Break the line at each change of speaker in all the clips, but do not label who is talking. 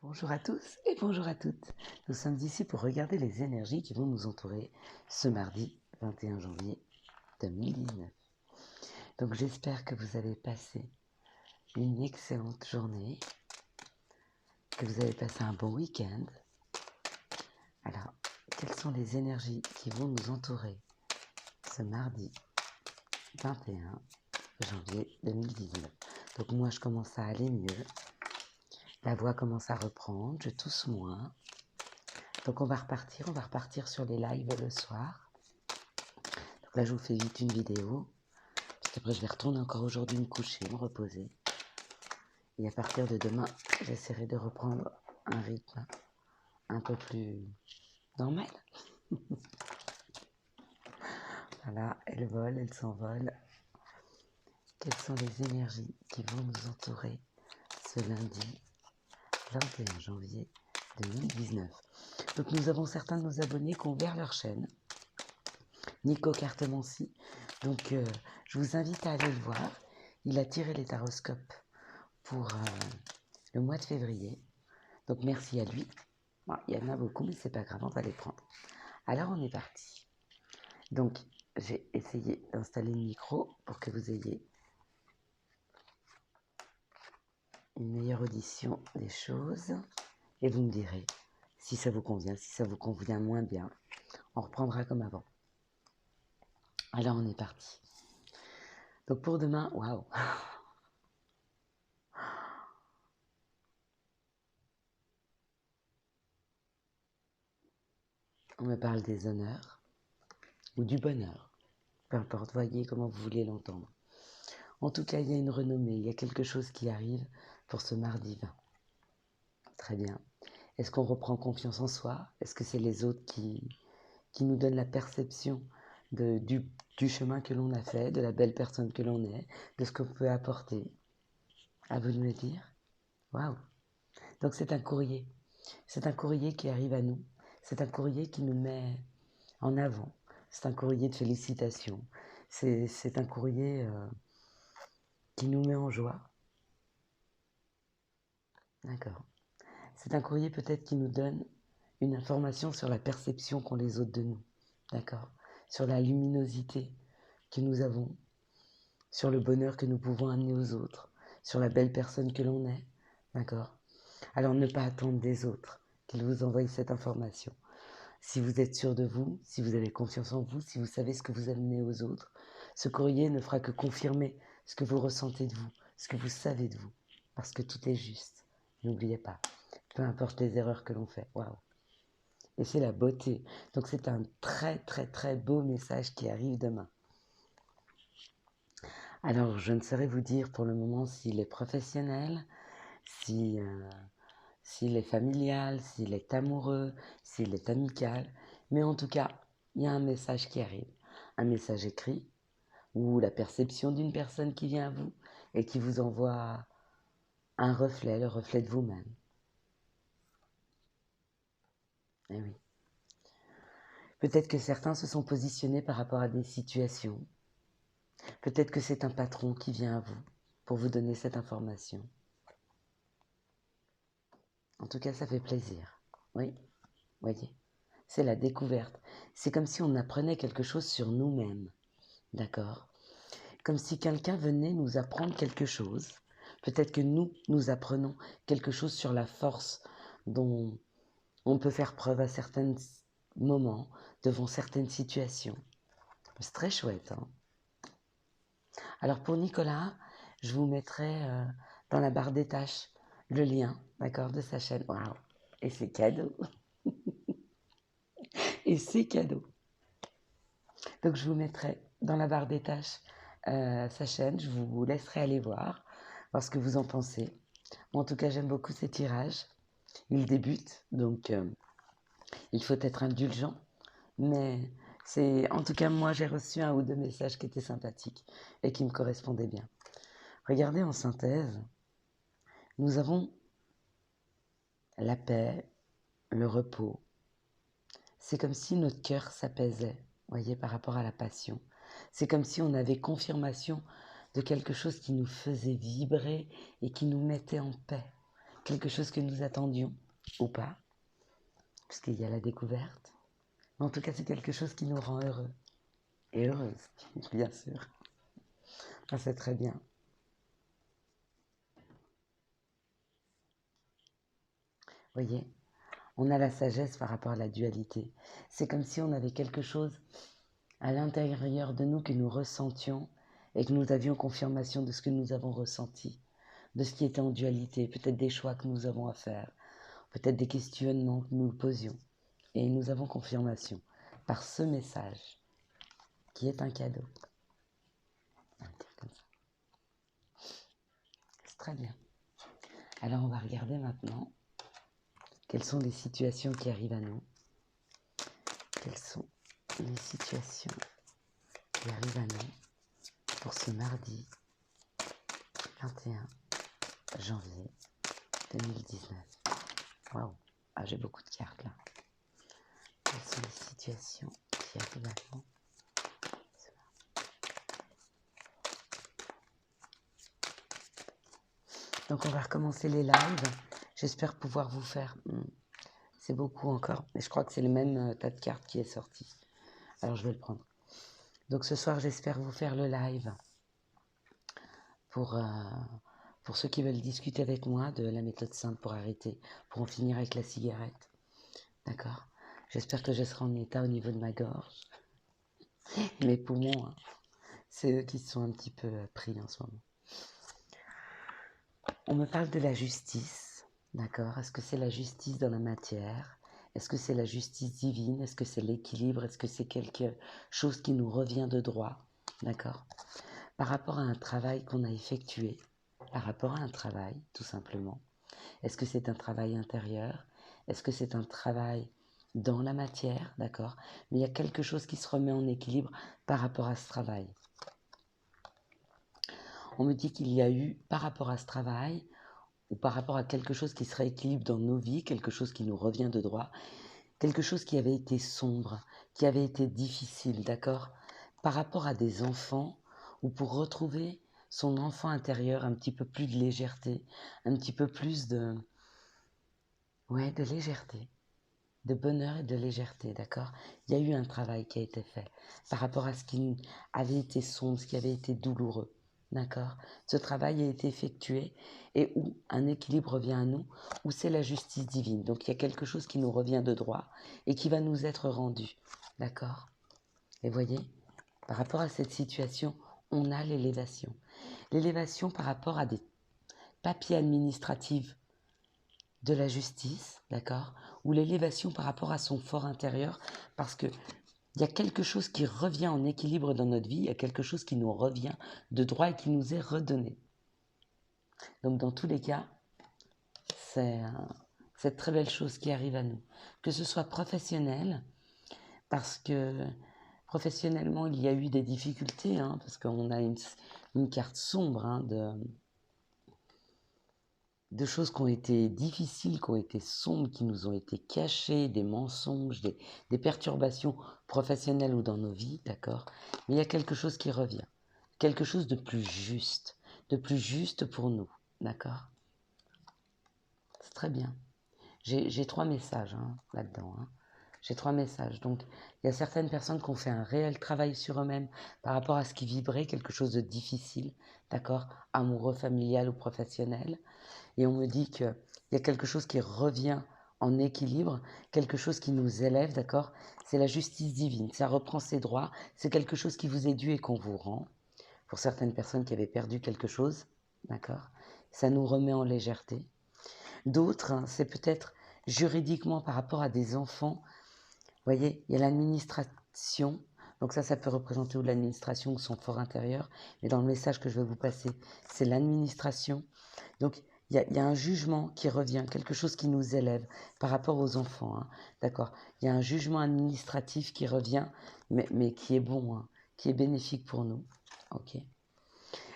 Bonjour à tous et bonjour à toutes. Nous sommes ici pour regarder les énergies qui vont nous entourer ce mardi 21 janvier 2019. Donc j'espère que vous avez passé une excellente journée, que vous avez passé un bon week-end. Alors, quelles sont les énergies qui vont nous entourer ce mardi 21 janvier 2019? Donc moi je commence à aller mieux. La voix commence à reprendre, je tousse moins. Donc on va repartir sur les lives le soir. Donc là je vous fais vite une vidéo. Puis après je vais retourner encore aujourd'hui me coucher, me reposer. Et à partir de demain, j'essaierai de reprendre un rythme un peu plus normal. Voilà, elles volent, elles s'envolent. Quelles sont les énergies qui vont nous entourer ce lundi 21 janvier 2019? Donc nous avons certains de nos abonnés qui ont ouvert leur chaîne. Nico Cartemancy. Donc je vous invite à aller le voir. Il a tiré les taroscopes pour le mois de février. Donc merci à lui. Bon, il y en a beaucoup, mais c'est pas grave, on va les prendre. Alors on est parti. Donc j'ai essayé d'installer le micro pour que vous ayez une meilleure audition des choses. Et vous me direz si ça vous convient, si ça vous convient moins bien. On reprendra comme avant. Alors on est parti. Donc pour demain, waouh! On me parle des honneurs ou du bonheur. Peu importe, voyez comment vous voulez l'entendre. En tout cas, il y a une renommée, il y a quelque chose qui arrive pour ce mardi 20. Très bien. Est-ce qu'on reprend confiance en soi? Est-ce que c'est les autres qui nous donnent la perception du chemin que l'on a fait, de la belle personne que l'on est, de ce qu'on peut apporter? À vous de me dire. Waouh! Donc c'est un courrier. C'est un courrier qui arrive à nous. C'est un courrier qui nous met en avant. C'est un courrier de félicitations. C'est un courrier qui nous met en joie. D'accord. C'est un courrier peut-être qui nous donne une information sur la perception qu'ont les autres de nous. D'accord. Sur la luminosité que nous avons, sur le bonheur que nous pouvons amener aux autres, sur la belle personne que l'on est. D'accord. Alors ne pas attendre des autres qu'ils vous envoient cette information. Si vous êtes sûr de vous, si vous avez confiance en vous, si vous savez ce que vous amenez aux autres, ce courrier ne fera que confirmer ce que vous ressentez de vous, ce que vous savez de vous, parce que tout est juste. N'oubliez pas, peu importe les erreurs que l'on fait. Waouh! Et c'est la beauté. Donc c'est un très très très beau message qui arrive demain. Alors je ne saurais vous dire pour le moment s'il est professionnel, s'il est familial, s'il est amoureux, s'il est amical. Mais en tout cas, il y a un message qui arrive. Un message écrit ou la perception d'une personne qui vient à vous et qui vous envoie un reflet, le reflet de vous-même. Eh oui. Peut-être que certains se sont positionnés par rapport à des situations. Peut-être que c'est un patron qui vient à vous pour vous donner cette information. En tout cas, ça fait plaisir. Oui, voyez. C'est la découverte. C'est comme si on apprenait quelque chose sur nous-mêmes. D'accord? Comme si quelqu'un venait nous apprendre quelque chose. Peut-être que nous apprenons quelque chose sur la force dont on peut faire preuve à certains moments, devant certaines situations. C'est très chouette. Hein? Alors pour Nicolas, je vous mettrai dans la barre des tâches le lien, d'accord, de sa chaîne. Waouh! Et c'est cadeau. Et c'est cadeau. Donc je vous mettrai dans la barre des tâches sa chaîne. Je vous laisserai aller voir ce que vous en pensez. En tout cas, j'aime beaucoup ces tirages. Ils débutent, donc il faut être indulgent. Mais en tout cas, moi, j'ai reçu un ou deux messages qui étaient sympathiques et qui me correspondaient bien. Regardez en synthèse, nous avons la paix, le repos. C'est comme si notre cœur s'apaisait, voyez, par rapport à la passion. C'est comme si on avait confirmation de quelque chose qui nous faisait vibrer et qui nous mettait en paix, quelque chose que nous attendions ou pas, puisqu'il y a la découverte. Mais en tout cas, c'est quelque chose qui nous rend heureux et heureuse, bien sûr. Ah, c'est très bien. Voyez, on a la sagesse par rapport à la dualité. C'est comme si on avait quelque chose à l'intérieur de nous que nous ressentions et que nous avions confirmation de ce que nous avons ressenti, de ce qui était en dualité, peut-être des choix que nous avons à faire, peut-être des questionnements que nous posions. Et nous avons confirmation par ce message qui est un cadeau. On va dire comme ça. C'est très bien. Alors on va regarder maintenant quelles sont les situations qui arrivent à nous. Quelles sont les situations qui arrivent à nous pour ce mardi 21 janvier 2019. Waouh, ah, j'ai beaucoup de cartes là. Quelles sont les situations qui arrivent à nous? Donc on va recommencer les lives. J'espère pouvoir vous faire... c'est beaucoup encore, mais je crois que c'est le même tas de cartes qui est sorti. Alors je vais le prendre. Donc ce soir, j'espère vous faire le live pour ceux qui veulent discuter avec moi de la méthode simple pour arrêter, pour en finir avec la cigarette. D'accord? J'espère que je serai en état au niveau de ma gorge. Mes poumons, hein, c'est eux qui sont un petit peu pris en ce moment. On me parle de la justice, d'accord? Est-ce que c'est la justice dans la matière? Est-ce que c'est la justice divine? Est-ce que c'est l'équilibre? Est-ce que c'est quelque chose qui nous revient de droit? D'accord? Par rapport à un travail qu'on a effectué, par rapport à un travail, tout simplement. Est-ce que c'est un travail intérieur? Est-ce que c'est un travail dans la matière? D'accord? Mais il y a quelque chose qui se remet en équilibre par rapport à ce travail. On me dit qu'il y a eu, par rapport à ce travail, ou par rapport à quelque chose qui se rééquilibre dans nos vies, quelque chose qui nous revient de droit, quelque chose qui avait été sombre, qui avait été difficile, d'accord? Par rapport à des enfants, ou pour retrouver son enfant intérieur, un petit peu plus de légèreté, un petit peu plus de légèreté, de bonheur et de légèreté, d'accord? Il y a eu un travail qui a été fait par rapport à ce qui avait été sombre, ce qui avait été douloureux. D'accord? Ce travail a été effectué et où un équilibre revient à nous, où c'est la justice divine. Donc il y a quelque chose qui nous revient de droit et qui va nous être rendu. D'accord? Et voyez, par rapport à cette situation, on a l'élévation. L'élévation par rapport à des papiers administratifs de la justice, d'accord? Ou l'élévation par rapport à son fort intérieur, parce que il y a quelque chose qui revient en équilibre dans notre vie, il y a quelque chose qui nous revient de droit et qui nous est redonné. Donc dans tous les cas, c'est cette très belle chose qui arrive à nous. Que ce soit professionnel, parce que professionnellement, il y a eu des difficultés, hein, parce qu'on a une carte sombre hein, de choses qui ont été difficiles, qui ont été sombres, qui nous ont été cachées, des mensonges, des perturbations professionnelles ou dans nos vies, d'accord? Mais il y a quelque chose qui revient, quelque chose de plus juste pour nous, d'accord? C'est très bien. J'ai 3 messages hein, là-dedans. Hein. J'ai 3 messages. Donc, il y a certaines personnes qui ont fait un réel travail sur eux-mêmes par rapport à ce qui vibrait, quelque chose de difficile, d'accord? Amoureux, familial ou professionnel. Et on me dit qu'il y a quelque chose qui revient en équilibre, quelque chose qui nous élève, d'accord? C'est la justice divine, ça reprend ses droits, c'est quelque chose qui vous est dû et qu'on vous rend. Pour certaines personnes qui avaient perdu quelque chose, d'accord? Ça nous remet en légèreté. D'autres, hein, c'est peut-être juridiquement par rapport à des enfants. Vous voyez, il y a l'administration. Donc ça peut représenter ou l'administration ou son fort intérieur. Mais dans le message que je vais vous passer, c'est l'administration. Donc il y a un jugement qui revient, quelque chose qui nous élève par rapport aux enfants. Hein, d'accord? Il y a un jugement administratif qui revient, mais qui est bon, hein, qui est bénéfique pour nous. Ok. Et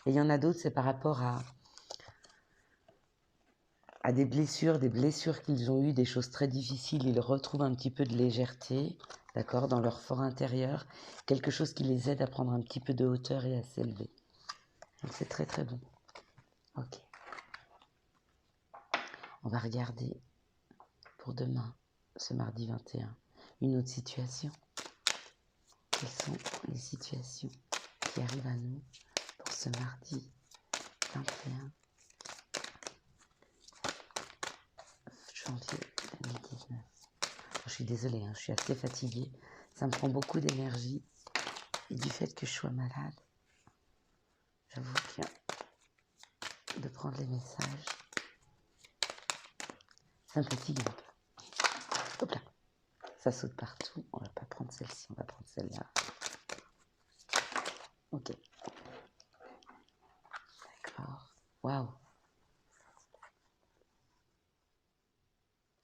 il y en a d'autres, c'est par rapport à des blessures qu'ils ont eues, des choses très difficiles, ils retrouvent un petit peu de légèreté, d'accord, dans leur fort intérieur, quelque chose qui les aide à prendre un petit peu de hauteur et à s'élever. Donc c'est très très bon. Ok. On va regarder pour demain, ce mardi 21, une autre situation. Quelles sont les situations qui arrivent à nous pour ce mardi 21 janvier 2019. Je suis désolée, je suis assez fatiguée. Ça me prend beaucoup d'énergie. Et du fait que je sois malade, j'avoue que de prendre les messages, ça me fatigue un peu. Hop là, ça saute partout. On va pas prendre celle-ci, on va prendre celle-là. Ok. D'accord. Waouh.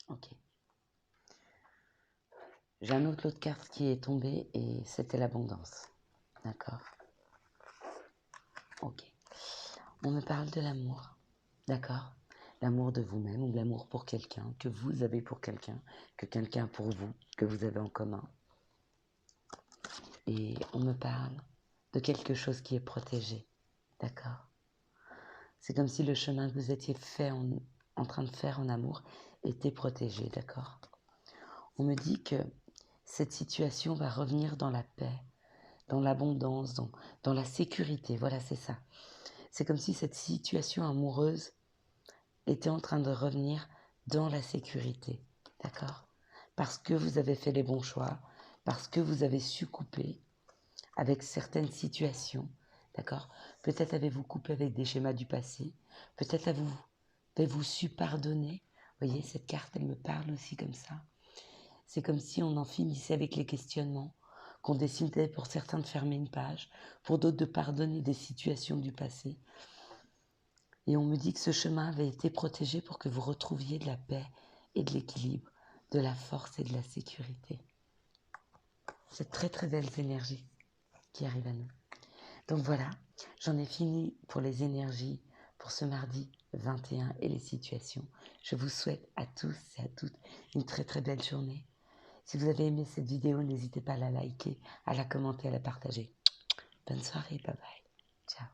Ok. J'ai un autre lot de cartes qui est tombé et c'était l'abondance. D'accord. Ok. On me parle de l'amour. D'accord. L'amour de vous-même ou l'amour pour quelqu'un, que vous avez pour quelqu'un, que quelqu'un a pour vous, que vous avez en commun. Et on me parle de quelque chose qui est protégé. D'accord. C'est comme si le chemin que vous étiez en train de faire en amour était protégé. D'accord. On me dit que cette situation va revenir dans la paix, dans l'abondance, dans la sécurité. Voilà, c'est ça. C'est comme si cette situation amoureuse était en train de revenir dans la sécurité. D'accord? Parce que vous avez fait les bons choix, parce que vous avez su couper avec certaines situations. D'accord? Peut-être avez-vous coupé avec des schémas du passé. Peut-être avez-vous su pardonner. Vous voyez, cette carte, elle me parle aussi comme ça. C'est comme si on en finissait avec les questionnements, qu'on décidait pour certains de fermer une page, pour d'autres de pardonner des situations du passé. Et on me dit que ce chemin avait été protégé pour que vous retrouviez de la paix et de l'équilibre, de la force et de la sécurité. C'est très très belles énergies qui arrivent à nous. Donc voilà, j'en ai fini pour les énergies pour ce mardi 21 et les situations. Je vous souhaite à tous et à toutes une très très belle journée. Si vous avez aimé cette vidéo, n'hésitez pas à la liker, à la commenter, à la partager. Bonne soirée, bye bye. Ciao.